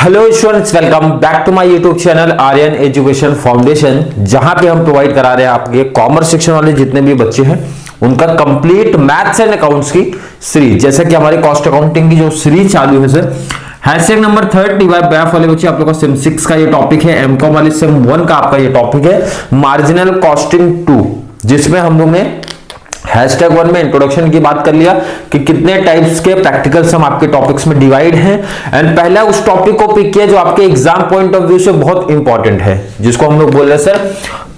Hello students, welcome back to my YouTube channel Aryan education foundation, जहां पे हम provide करा रहे हैं आपके कॉमर्स सेक्शन वाले जितने भी बच्चे हैं उनका कंप्लीट मैथ्स एंड अकाउंट्स की सीरीज। जैसे कि हमारी कॉस्ट अकाउंटिंग की जो सीरीज चालू है sir, hashtag number 3 DY BAIF वाले बच्चे आप लोगों का सेम 6 का ये टॉपिक है, एमकॉम वाले सेम 1 का आपका ये टॉपिक है मार्जिनल कॉस्टिंग 2, जिसमें हम लोग ने हैशटैग 1 में इंट्रोडक्शन की बात कर लिया कि कितने टाइप्स के प्रैक्टिकल सम आपके टॉपिक्स में डिवाइड हैं। एंड पहला उस टॉपिक को पिक किया जो आपके एग्जाम पॉइंट ऑफ व्यू से बहुत इंपॉर्टेंट है, जिसको हम लोग बोल रहे हैं सर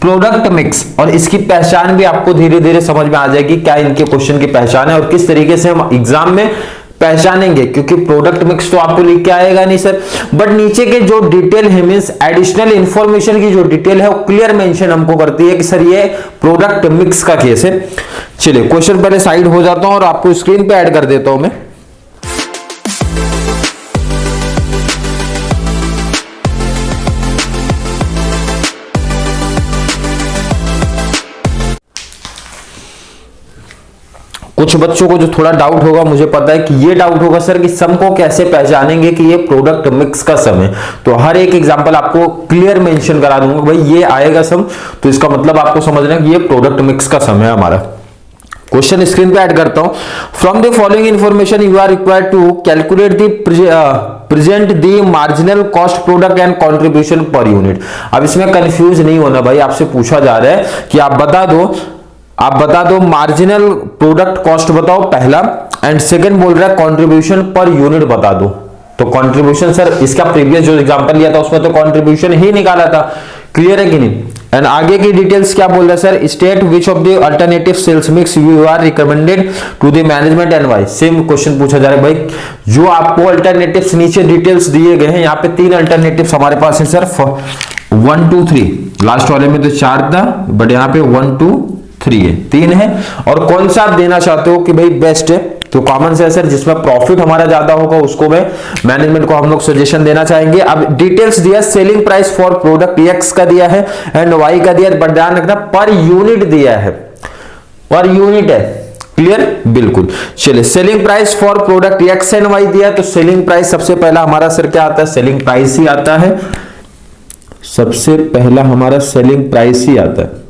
प्रोडक्ट मिक्स। और इसकी पहचान भी आपको धीरे धीरे समझ में आ जाएगी, क्या इनके क्वेश्चन की पहचान है और किस तरीके से हम एग्जाम में पहचानेंगे, क्योंकि प्रोडक्ट मिक्स तो आपको लिख के आएगा नहीं सर, बट नीचे के जो डिटेल है मींस एडिशनल इंफॉर्मेशन की जो डिटेल है वो क्लियर मेंशन हमको करती है कि सर ये प्रोडक्ट मिक्स का केस है। चलिए क्वेश्चन पहले साइड हो जाता हूं और आपको स्क्रीन पे ऐड कर देता हूं मैं। कुछ बच्चों को जो थोड़ा डाउट होगा, मुझे पता है कि ये डाउट होगा सर कि सम को कैसे पहचानेंगे कि ये प्रोडक्ट मिक्स का सम है। तो हर एक एग्जांपल आपको क्लियर मेंशन करा दूंगा, भाई ये आएगा सम तो इसका मतलब आपको समझना है कि ये प्रोडक्ट मिक्स का सम है हमारा। क्वेश्चन स्क्रीन पे ऐड करता हूं। From the following information you are required to calculate the present the marginal cost product and contribution per unit. अब इसमें कंफ्यूज नहीं होना भाई, आपसे पूछा जा रहा है कि आप बता दो मार्जिनल प्रोडक्ट कॉस्ट बताओ पहला, एंड सेकंड बोल रहा है कंट्रीब्यूशन पर यूनिट बता दो। तो कंट्रीब्यूशन सर इसका प्रीवियस जो एग्जांपल लिया था उसमें तो कंट्रीब्यूशन ही निकाला था, क्लियर है कि नहीं। एंड आगे की डिटेल्स क्या बोल रहा है sir, state which of the alternative sales mix you are recommended to the management and Y. Same question पूछा जा रहा है भाई, जो आपको अल्टरनेटिव्स नीचे डिटेल्स दिए गए हैं, यहाँ पे 3 अल्टरनेटिव्स हमारे पास है सर, 1 2 3। लास्ट वाले में तो 4 था, बट यहाँ पे 1 2 3 है, 3 है। और कौन सा आप देना चाहते हो कि भाई बेस्ट है, तो कॉमन सेंस सर जिसमें प्रॉफिट हमारा ज्यादा होगा उसको में मैनेजमेंट को हम लोग सजेशन देना चाहेंगे। अब डिटेल्स दिया, selling price for product x का दिया है एंड वाई का दिया, बट ध्यान रखना पर यूनिट दिया है, पर यूनिट है, क्लियर बिल्कुल। चलिए selling price for product X and Y दिया, तो सेलिंग प्राइस सबसे पहला हमारा सर क्या आता है, सेलिंग प्राइस ही आता है, सबसे पहला हमारा सेलिंग प्राइस ही आता है।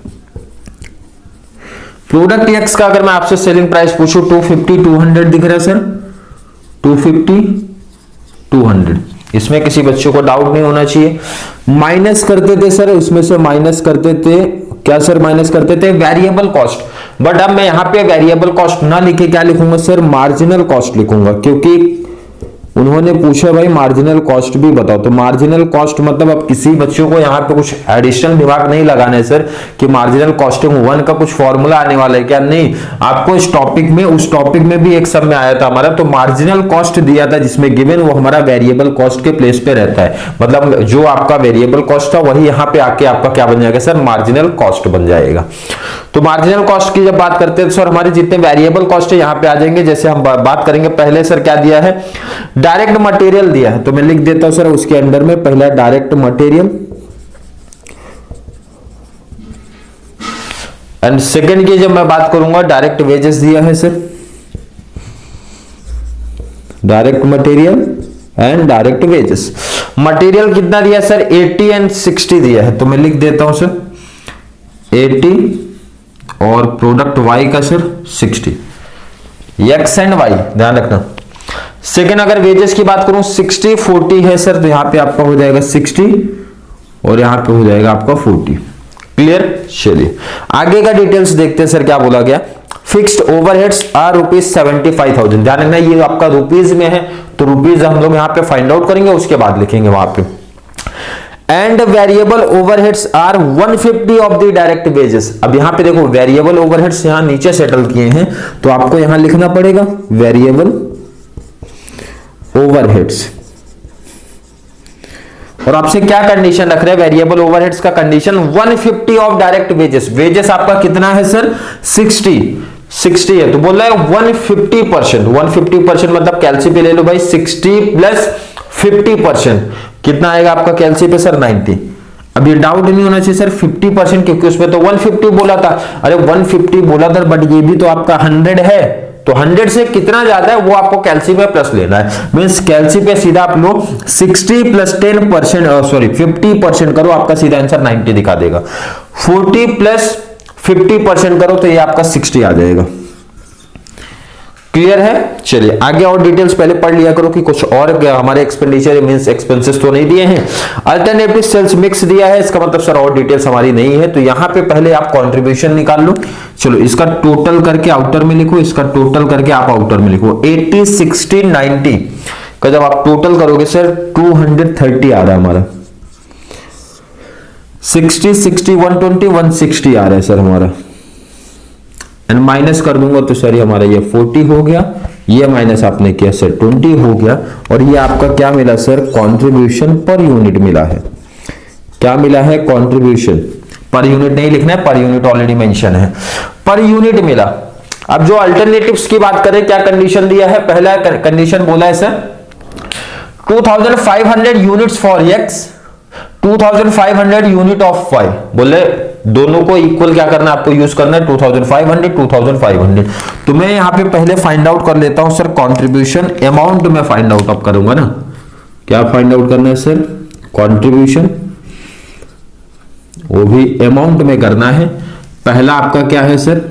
प्रोडक्ट एक्स का अगर मैं आपसे सेलिंग प्राइस पूछूं 250 200 दिख रहा है सर, 250 200, इसमें किसी बच्चों को डाउट नहीं होना चाहिए। माइनस करते थे सर, इसमें से माइनस करते थे क्या सर, माइनस करते थे वेरिएबल कॉस्ट, बट अब मैं यहां पे वेरिएबल कॉस्ट ना लिखे क्या लिखूंगा सर, मार्जिनल कॉस्ट लिखूंगा, क्योंकि उन्होंने पूछा भाई मार्जिनल कॉस्ट भी बताओ। तो मार्जिनल कॉस्ट मतलब अब किसी बच्चों को यहाँ पे कुछ एडिशनल दिमाग नहीं लगाना है सर कि मार्जिनल कॉस्टिंग 1 का कुछ फॉर्मूला आने वाला है क्या, नहीं। आपको इस टॉपिक में, उस टॉपिक में भी एक सब में आया था हमारा, तो मार्जिनल कॉस्ट दिया था जिसमें गिवन वो हमारा वेरिएबल कॉस्ट के प्लेस पे रहता है, मतलब जो आपका वेरिएबल कॉस्ट था वही यहाँ पे आके आपका क्या बन जाएगा सर, मार्जिनल कॉस्ट बन जाएगा। तो मार्जिनल कॉस्ट की जब बात करते हैं तो सर हमारे जितने वेरिएबल कॉस्ट है यहाँ पे आ जाएंगे। जैसे हम बात करेंगे पहले सर क्या दिया है, डायरेक्ट मटेरियल दिया है, तो मैं लिख देता हूं सर उसके अंडर में पहला डायरेक्ट मटेरियल, एंड सेकंड की जब मैं बात करूंगा डायरेक्ट वेजेस दिया है sir, direct material and direct wages. Material कितना दिया सर, 80 एंड 60 दिया है, तो मैं लिख देता हूं सर 80 और प्रोडक्ट वाई का सर 60, एक्स एंड वाई ध्यान रखना। सेकेंड अगर वेजेस की बात करूं 60 40 है सर, तो यहां पे आपका हो जाएगा 60 और यहां पे हो जाएगा आपका 40, क्लियर। चलिए आगे का डिटेल्स देखते हैं सर क्या बोला गया। फिक्स्ड ओवरहेड्स आर ₹75,000, ध्यान रखना ये आपका रुपीज में है, तो रुपीज हम लोग यहां पे फाइंड आउट करेंगे, उसके बाद लिखेंगे वहां पे। And variable overheads are 150 of the direct wages. अब यहां पे देखो वेरिएबल ओवरहेड्स यहां नीचे सेटल किए हैं, तो आपको यहां लिखना पड़ेगा वेरिएबल ओवरहेड्स। और आपसे क्या कंडीशन रख रहे हैं वेरिएबल ओवरहेड्स का, condition 150 of direct wages. Wages आपका कितना है सर, 60 है, तो बोल रहा है 150%। 150% मतलब कैलसी पे ले लो भाई, 60 प्लस 50% कितना आएगा आपका कैलसी पे सर, 90। अब ये डाउट नहीं होना चाहिए सर 50%, क्योंकि उसमें तो 150 बोला था, अरे 150 बोला था, बट ये भी तो आपका 100 है, तो 100 से कितना ज्यादा है वो आपको कैल्सी पे प्लस लेना है। मींस कैल्सी पे सीधा आप लोग 60 प्लस 10% सॉरी 50% करो, आपका सीधा आंसर 90 दिखा देगा। 40 प्लस 50% करो तो ये आपका 60 आ जाएगा। क्लियर है? चलिए आगे और डिटेल्स पहले पढ़ लिया करो कि कुछ और हमारे एक्सपेंडिचर मींस एक्सपेंसेस तो नहीं दिए हैं। अल्टरनेटिव सेल्स मिक्स दिया है, इसका मतलब सर और डिटेल्स हमारी नहीं है। तो यहां पे पहले आप कंट्रीब्यूशन निकाल लो। चलो इसका टोटल करके आउटर में लिखो, इसका टोटल करके आप आउटर में लिखो। 80 60 90 का जब आप टोटल करोगे सर 230 आ रहा है हमारा। 60 60 120 160 आ रहा है सर हमारा। एंड माइनस कर दूंगा तो सर हमारा ये 40 हो गया, ये माइनस आपने किया सर 20 हो गया, और ये आपका क्या मिला सर? कंट्रीब्यूशन पर यूनिट मिला है। क्या मिला है? कंट्रीब्यूशन पर यूनिट नहीं लिखना है, पर यूनिट ऑलरेडी मेंशन है, पर यूनिट मिला। अब जो अल्टरनेटिव्स की बात करें, क्या कंडीशन दिया है? पहला कंडीशन बोला है sir 2500 units for X, 2500 unit of Y. बोले दोनों को इक्वल क्या करना है आपको यूज करना है 2500 2500। तो मैं यहां पे पहले फाइंड आउट कर लेता हूं सर कंट्रीब्यूशन अमाउंट में फाइंड आउट अब करूंगा ना। क्या फाइंड आउट करना है सर? कंट्रीब्यूशन, वो भी अमाउंट में करना है। पहला आपका क्या है सर?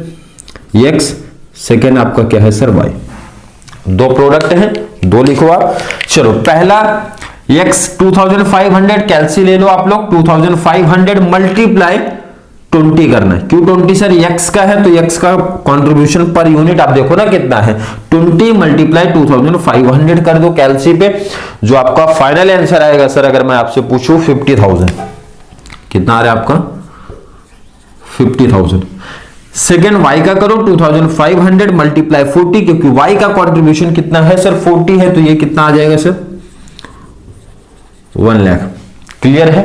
एक्स, सेकेंड आपका क्या है सर? वाई। दो प्रोडक्ट हैं, दो लिखो आप। चलो पहला एक्स 2500 कैलसी ले लो आप लोग, 2500 मल्टीप्लाई 20 करना है। क्यों 20 सर? एक्स का है तो एक्स का कंट्रीब्यूशन पर यूनिट आप देखो ना कितना है, 20 मल्टीप्लाई 2500 कर दो कैलसी पे। जो आपका फाइनल आंसर आएगा सर, अगर मैं आपसे पूछूं 50,000, कितना आ रहा है आपका? 50,000। सेकेंड वाई का करो 2500 मल्टीप्लाई 40, क्योंकि वाई का कंट्रीब्यूशन कितना है सर? 40 है, तो ये कितना आ जाएगा सर? 1 लाख। क्लियर है?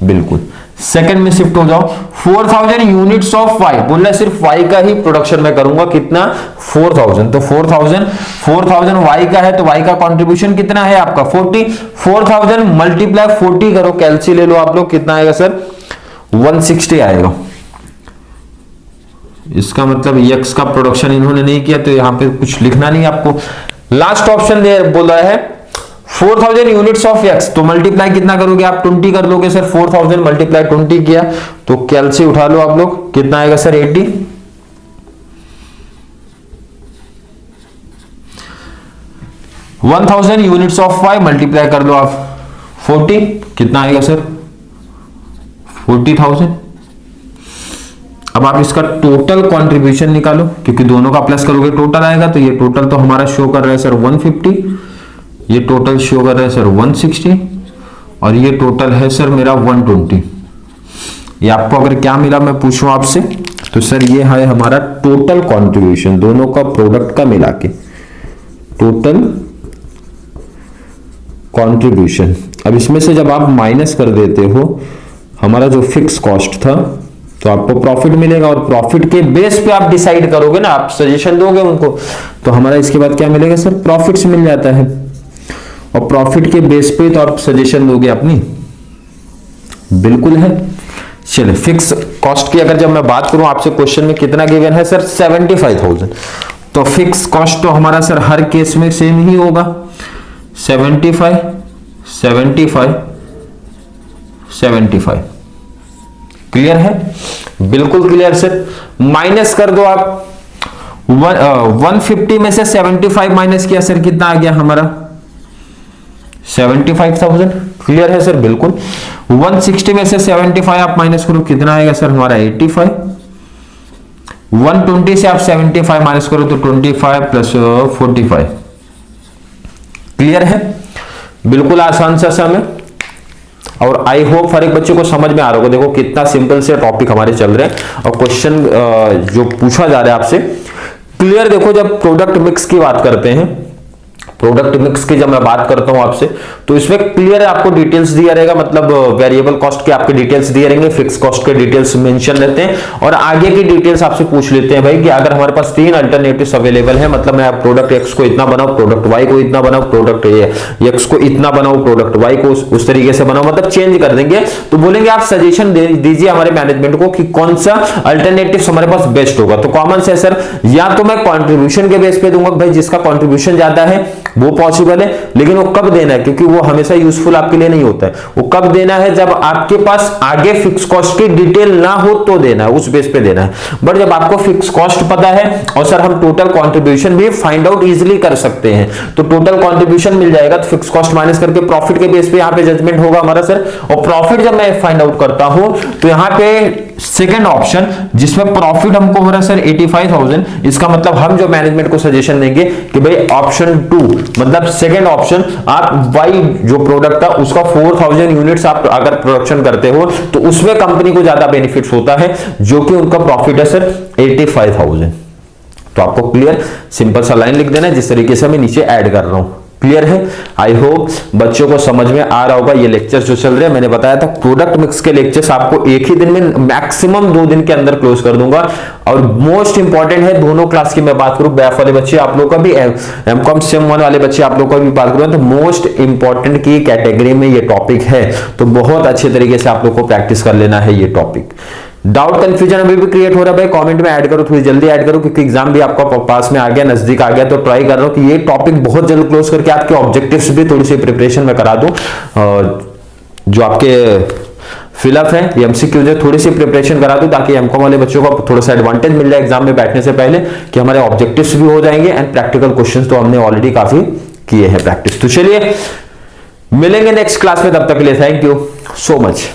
बिल्कुल। सेकंड में शिफ्ट हो जाओ, 4000 यूनिट्स ऑफ वाई, बोल रहा सिर्फ वाई का ही प्रोडक्शन में करूंगा। कितना? 4000। तो 4000 वाई का है, तो वाई का कंट्रीब्यूशन कितना है आपका? 40। 4000 मल्टीप्लाई 40 करो, कैलसी ले लो आप लोग, कितना आएगा सर? 160 आएगा। इसका मतलब एक्स का प्रोडक्शन इन्होंने नहीं किया, तो यहां पे कुछ लिखना नहीं आपको। लास्ट ऑप्शन दे बोल रहा है 4000 यूनिट्स ऑफ एक्स, तो मल्टीप्लाई कितना करोगे आप? 20 कर लोगे सर। 4000 मल्टीप्लाई 20 किया तो कैलसी उठा लो आप लोग, कितना आएगा sir? 80। 1000 units of Y multiply कर लो आप 40, कितना आएगा सर? 40,000। अब आप इसका टोटल कंट्रीब्यूशन निकालो, क्योंकि दोनों का प्लस करोगे टोटल आएगा। तो ये टोटल तो हमारा शो कर रहा है सर 150, ये टोटल शो कर रहा है सर 160, और ये टोटल है सर मेरा 120। ये आपको अगर क्या मिला मैं पूछूं आपसे, तो सर ये है हमारा टोटल कंट्रीब्यूशन दोनों का प्रोडक्ट का मिला के, टोटल कंट्रीब्यूशन। अब इसमें से जब आप माइनस कर देते हो हमारा जो फिक्स कॉस्ट था, तो आपको प्रॉफिट मिलेगा, और प्रॉफिट के बेस पे आप डिसाइड करोगे ना, आप सजेशन दोगे उनको, तो हमारा इसके बाद क्या मिलेगा सर? प्रॉफिट्स मिल जाता है, और प्रॉफिट के बेस पे तो आप सजेशन दोगे अपनी। बिल्कुल है। चलिए फिक्स कॉस्ट की अगर जब मैं बात करूं आपसे, क्वेश्चन में कितना गिवन है सर? 75,000। तो फिक्स कॉस्ट तो हमारा सर हर केस में सेम ही होगा, 75 75 75। क्लियर है? बिल्कुल क्लियर सर। माइनस कर दो आप 150 में से 75 माइनस किया सर, कितना आ गया हमारा? 75,000। क्लियर है सर? बिल्कुल। 160 में से 75 आप माइनस करो, कितना आएगा सर हमारा? 85। 120 से आप 75 माइनस करो तो 25 प्लस 45। क्लियर है? बिल्कुल आसान सा सम है, और आई होप हर एक बच्चे को समझ में आ रहा होगा। देखो कितना सिंपल से टॉपिक हमारे चल रहे हैं, और क्वेश्चन जो पूछा जा रहा है आपसे क्लियर। देखो जब प्रोडक्ट मिक्स की बात करते हैं, प्रोडक्ट मिक्स की जब मैं बात करता हूं आपसे, तो इसमें क्लियर आपको डिटेल्स दिया रहेगा, मतलब वेरिएबल कॉस्ट के आपके डिटेल्स दिए रहेंगे, फिक्स कॉस्ट के डिटेल्स मेंशन रहते हैं, और आगे की डिटेल्स आपसे पूछ लेते हैं भाई कि अगर हमारे पास 3 अल्टरनेटिव्स अवेलेबल है, मतलब मैं प्रोडक्ट एक्स को इतना बनाऊं, प्रोडक्ट वाई को इतना बनाऊं, प्रोडक्ट एक्स को इतना बनाऊं, प्रोडक्ट वाई को उस तरीके से बनाऊं, मतलब चेंज कर देंगे, तो बोलेंगे आप सजेशन दीजिए हमारे मैनेजमेंट को कि कौन सा अल्टरनेटिव हमारे पास बेस्ट होगा। तो कॉमन से सर, या तो मैं कंट्रीब्यूशन के बेस पे दूंगा भाई, जिसका कंट्रीब्यूशन ज्यादा है वो पॉसिबल है, लेकिन वो कब देना है, क्योंकि वो हमेशा यूजफुल आपके लिए नहीं होता है, वो कब देना है जब आपके पास आगे फिक्स कॉस्ट की डिटेल ना हो तो देना है, उस बेस पे देना है। बट जब आपको फिक्स कॉस्ट पता है और सर हम टोटल कंट्रीब्यूशन भी फाइंड आउट इजीली कर सकते हैं, तो टोटल कंट्रीब्यूशन मिल जाएगा, तो फिक्स कॉस्ट माइनस करके प्रॉफिट के बेस पे यहां पे जजमेंट होगा हमारा सर। और प्रॉफिट जब मैं फाइंड आउट करता हूं तो यहां पे सेकंड ऑप्शन जिसमें प्रॉफिट हमको हो रहा है सर 85,000, इसका मतलब हम जो मैनेजमेंट को सजेशन देंगे कि भाई ऑप्शन 2 मतलब सेकंड ऑप्शन, आप वाई जो प्रोडक्ट था उसका 4,000 यूनिट्स आप अगर प्रोडक्शन करते हो तो उसमें कंपनी को ज्यादा बेनिफिट्स होता है, जो कि उनका प्रॉफिट है सर 85,000। तो आपको क्लियर सिंपल सा लाइन लिख देना है, जिस तरीके से मैं नीचे ऐड कर रहा हूं। क्लियर है? आई होप बच्चों को समझ में आ रहा होगा। ये लेक्चर्स जो चल रहे हैं, मैंने बताया था प्रोडक्ट मिक्स के लेक्चर्स आपको एक ही दिन में मैक्सिमम 2 दिन के अंदर क्लोज कर दूंगा। और मोस्ट इंपॉर्टेंट है, दोनों क्लास की मैं बात करूं, बैफ वाले बच्चे आप लोग का भी, एमकॉम सेम 1 वाले बच्चे आप लोग का भी बात करूं, तो मोस्ट इंपॉर्टेंट की कैटेगरी में ये टॉपिक है, तो बहुत अच्छे तरीके से आप लोग को प्रैक्टिस कर लेना है ये टॉपिक। डाउट कंफ्यूजन अभी भी क्रिएट हो रहा है भाई, कमेंट में ऐड करो, थोड़ी जल्दी ऐड करो, क्योंकि एग्जाम भी आपका पास में आ गया, नजदीक आ गया, तो ट्राई कर रहा हूं कि ये टॉपिक बहुत जल्द क्लोज करके आपके ऑब्जेक्टिव्स भी थोड़ी सी प्रिपरेशन में करा दूं। जो आपके फिलअप है ये एमसीक्यूज है, थोड़ी सी प्रिपरेशन करा दूं, ताकि एमकॉम वाले बच्चों को थोड़ा सा एडवांटेज मिल जाए एग्जाम में बैठने से पहले, कि हमारे ऑब्जेक्टिव्स भी हो जाएंगे एंड प्रैक्टिकल क्वेश्चंस तो हमने ऑलरेडी काफी किए हैं प्रैक्टिस। तो चलिए मिलेंगे नेक्स्ट क्लास में, तब तक के लिए थैंक यू सो मच।